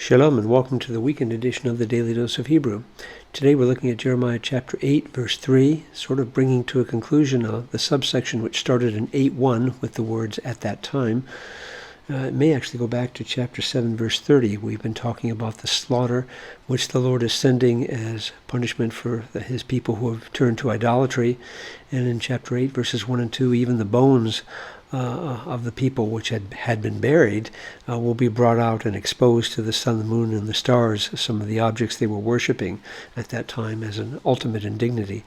Shalom and welcome to the weekend edition of the Daily Dose of Hebrew. Today we're looking at Jeremiah chapter 8, verse 3, sort of bringing to a conclusion the subsection which started in 8:1 with the words "at that time." It may actually go back to chapter 7, verse 30. We've been talking about the slaughter which the Lord is sending as punishment for his people who have turned to idolatry. And in chapter 8, verses 1 and 2, even the bones of the people which had been buried will be brought out and exposed to the sun, the moon, and the stars, some of the objects they were worshiping at that time as an ultimate indignity.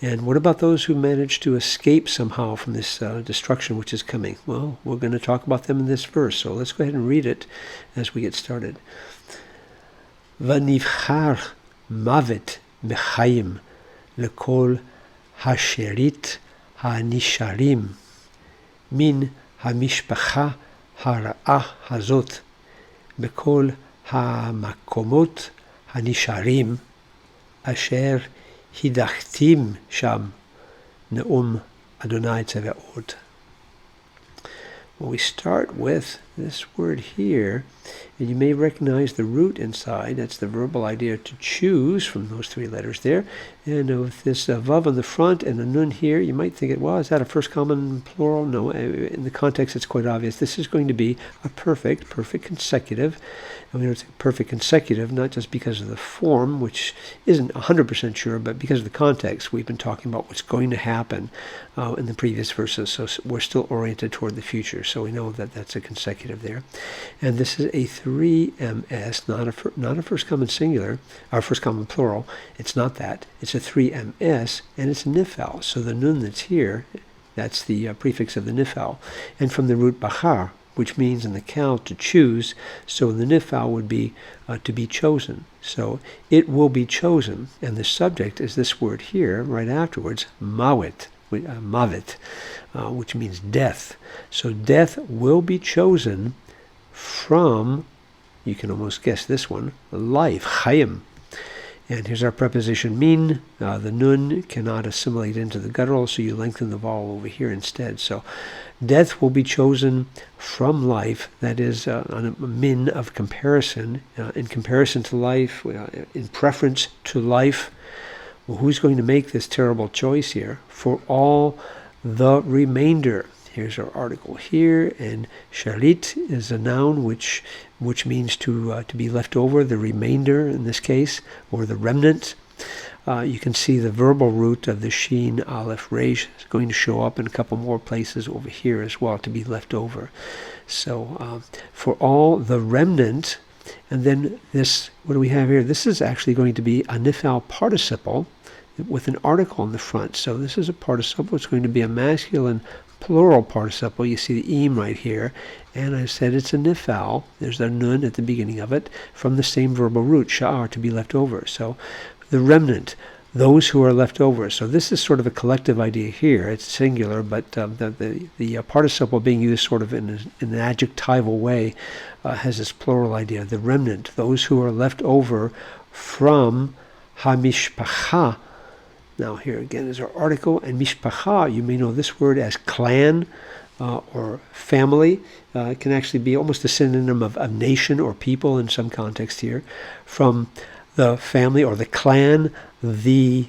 And what about those who managed to escape somehow from this destruction which is coming? Well, we're going to talk about them in this verse, so let's go ahead and read it as we get started. V'nivchar mavet mechayim lekol hasherit hanisharim min hamishpacha hara'ah hazot bekol hamakomot hanisharim asher hidachtim sham ne'um Adonai Tzevaot. Well, we start with this word here, and you may recognize the root inside. That's the verbal idea to choose from those three letters there. And with this vav on the front and a nun here, you might think, well, is that a first common plural? No, in the context it's quite obvious. This is going to be a perfect consecutive. And we know it's perfect consecutive, not just because of the form, which isn't 100% sure, but because of the context. We've been talking about what's going to happen in the previous verses, so we're still oriented toward the future. So we know that that's a consecutive there. And this is a 3ms, not a first common singular, or first common plural. It's not that. It's a 3ms, and it's nifal. So the nun that's here, that's the prefix of the nifal. And from the root bachar, which means in the cow to choose, so the nifal would be to be chosen. So it will be chosen, and the subject is this word here, right afterwards, mavet, which means death. So death will be chosen from, you can almost guess this one, life, chayim. And here's our preposition min. The nun cannot assimilate into the guttural, so you lengthen the vowel over here instead. So death will be chosen from life. That is on a min of comparison, in comparison to life, in preference to life. Well, who's going to make this terrible choice here? For all the remainder. Here's our article here, and shalit is a noun which means to be left over, the remainder in this case, or the remnant. You can see the verbal root of the sheen, aleph, resh is going to show up in a couple more places over here as well, to be left over. So for all the remnant, and then this, what do we have here? This is actually going to be a nifal participle with an article in the front. So this is a participle. It's going to be a masculine plural participle. You see the im right here, and I said it's a nifal. There's a nun at the beginning of it from the same verbal root, sha'ar, to be left over. So the remnant, those who are left over. So this is sort of a collective idea here. It's singular, but the participle being used sort of in an adjectival way has this plural idea. The remnant, those who are left over from hamishpacha. Now here again is our article, and mishpacha, you may know this word as clan or family. It can actually be almost a synonym of nation or people in some context here. From the family or the clan, the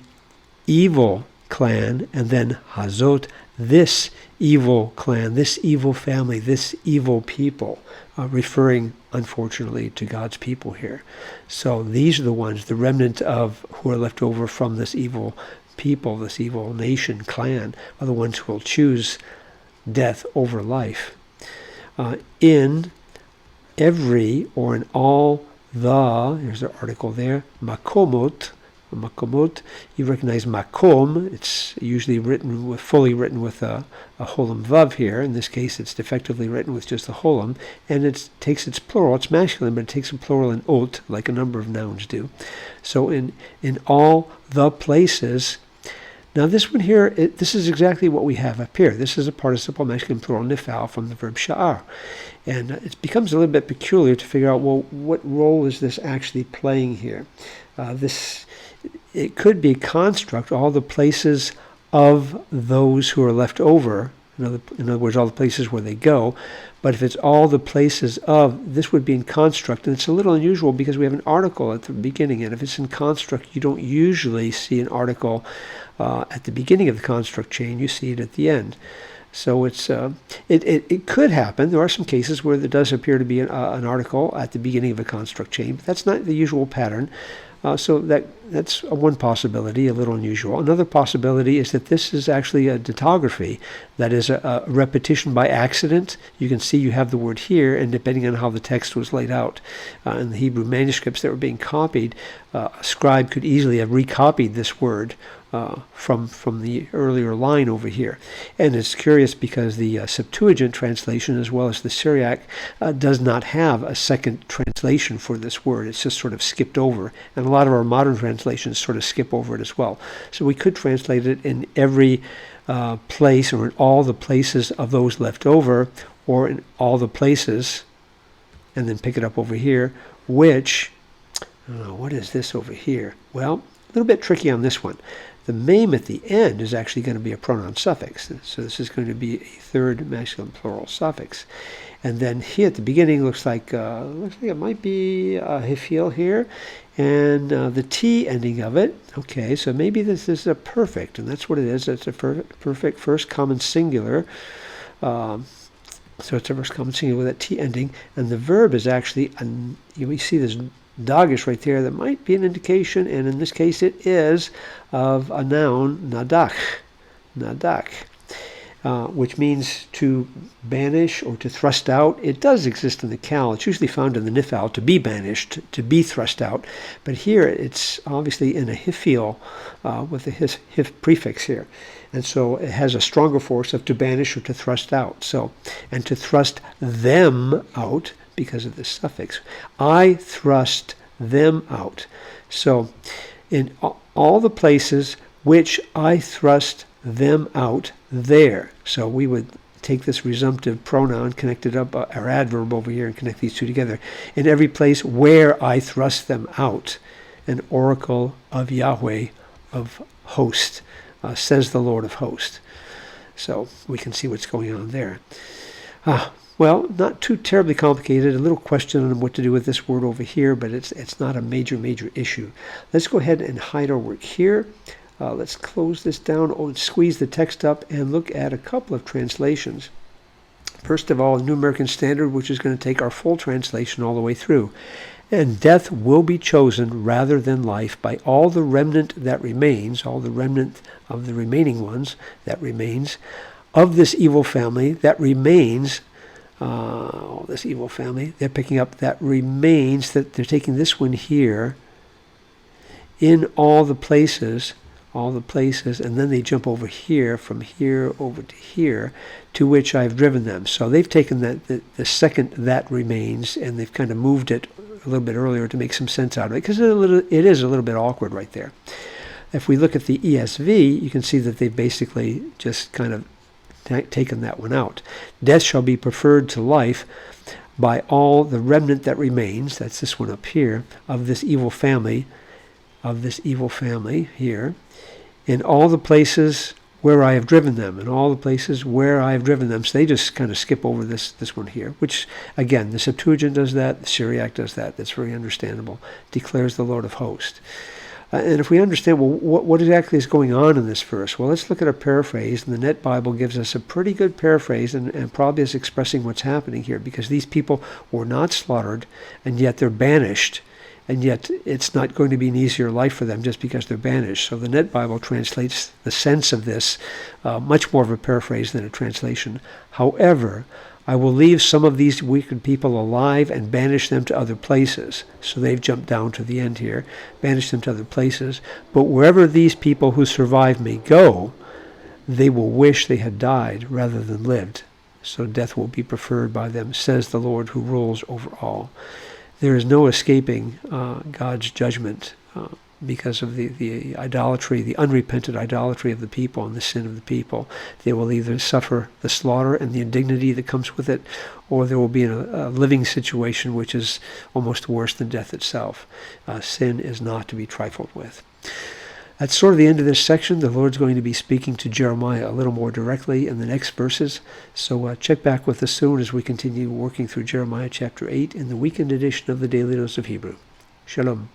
evil clan, and then hazot, this evil clan, this evil family, this evil people, referring unfortunately to God's people here. So these are the ones, the remnant of who are left over from this evil people, this evil nation, clan, are the ones who will choose death over life. In every or in all the, here's the article there, makomot, you recognize makom. It's usually fully written with a holam vav here. In this case, it's defectively written with just the holam, and it takes its plural. It's masculine, but it takes a plural in ot, like a number of nouns do. So in all the places. Now this one here, this is exactly what we have up here. This is a participle masculine plural nifal from the verb sha'ar. And it becomes a little bit peculiar to figure out, well, what role is this actually playing here? It could be a construct, all the places of those who are left over, in other words, all the places where they go, But if it's all the places of, this would be in construct, and it's a little unusual because we have an article at the beginning, and if it's in construct, you don't usually see an article at the beginning of the construct chain. You see it at the end. So it could happen. There are some cases where there does appear to be an article at the beginning of a construct chain, but that's not the usual pattern. So that's one possibility, a little unusual. Another possibility is that this is actually a tautography, that is a repetition by accident. You can see you have the word here, and depending on how the text was laid out in the Hebrew manuscripts that were being copied, a scribe could easily have recopied this word from the earlier line over here. And it's curious because the Septuagint translation, as well as the Syriac, does not have a second translation for this word. It's just sort of skipped over. And a lot of our modern translations sort of skip over it as well. So we could translate it in every place, or in all the places of those left over, or in all the places, and then pick it up over here, which, what is this over here? Well, a little bit tricky on this one. The mem at the end is actually going to be a pronoun suffix. So this is going to be a third masculine plural suffix. And then here at the beginning looks like it might be a hifil here. And the T ending of it, okay, so maybe this is a perfect, and that's what it is. It's a perfect first common singular. So it's a first common singular with that T ending. And the verb is actually, we see this dogish right there, that might be an indication, and in this case it is, of a noun, nadak, which means to banish or to thrust out. It does exist in the Cal. It's usually found in the Nifal, to be banished, to be thrust out. But here it's obviously in a hifil with a hif prefix here. And so it has a stronger force of to banish or to thrust out. So, and to thrust them out, because of this suffix. I thrust them out. So in all the places which I thrust them out there. So we would take this resumptive pronoun, connect it up, our adverb over here, and connect these two together. In every place where I thrust them out, an oracle of Yahweh of hosts, says the Lord of hosts. So we can see what's going on there. Well, not too terribly complicated. A little question on what to do with this word over here, but it's not a major issue. Let's go ahead and hide our work here. Let's close this down and squeeze the text up and look at a couple of translations. First of all, New American Standard, which is going to take our full translation all the way through. And death will be chosen rather than life by all the remnant that remains, all the remnant of the remaining ones that remains, of this evil family that remains. This evil family, they're picking up that remains, that they're taking this one here, in all the places, and then they jump over here, from here over to here, to which I've driven them. So they've taken that the second that remains, and they've kind of moved it a little bit earlier to make some sense out of it, because it is a little bit awkward right there. If we look at the ESV, you can see that they've basically just kind of taken that one out. Death shall be preferred to life by all the remnant that remains, that's this one up here, of this evil family here, in all the places where I have driven them, in all the places where I have driven them. So they just kind of skip over this one here, which, again, the Septuagint does that, the Syriac does that. That's very understandable. Declares the Lord of hosts. And if we understand, well, what exactly is going on in this verse? Well, let's look at a paraphrase, and the Net Bible gives us a pretty good paraphrase, and probably is expressing what's happening here, because these people were not slaughtered, and yet they're banished, and yet it's not going to be an easier life for them just because they're banished. So the Net Bible translates the sense of this much more of a paraphrase than a translation. However, I will leave some of these wicked people alive and banish them to other places. So they've jumped down to the end here, banish them to other places. But wherever these people who survive may go, they will wish they had died rather than lived. So death will be preferred by them, says the Lord who rules over all. There is no escaping God's judgment because of the idolatry, the unrepentant idolatry of the people and the sin of the people. They will either suffer the slaughter and the indignity that comes with it, or there will be a living situation which is almost worse than death itself. Sin is not to be trifled with. That's sort of the end of this section. The Lord's going to be speaking to Jeremiah a little more directly in the next verses. So check back with us soon as we continue working through Jeremiah chapter 8 in the weekend edition of the Daily Dose of Hebrew. Shalom.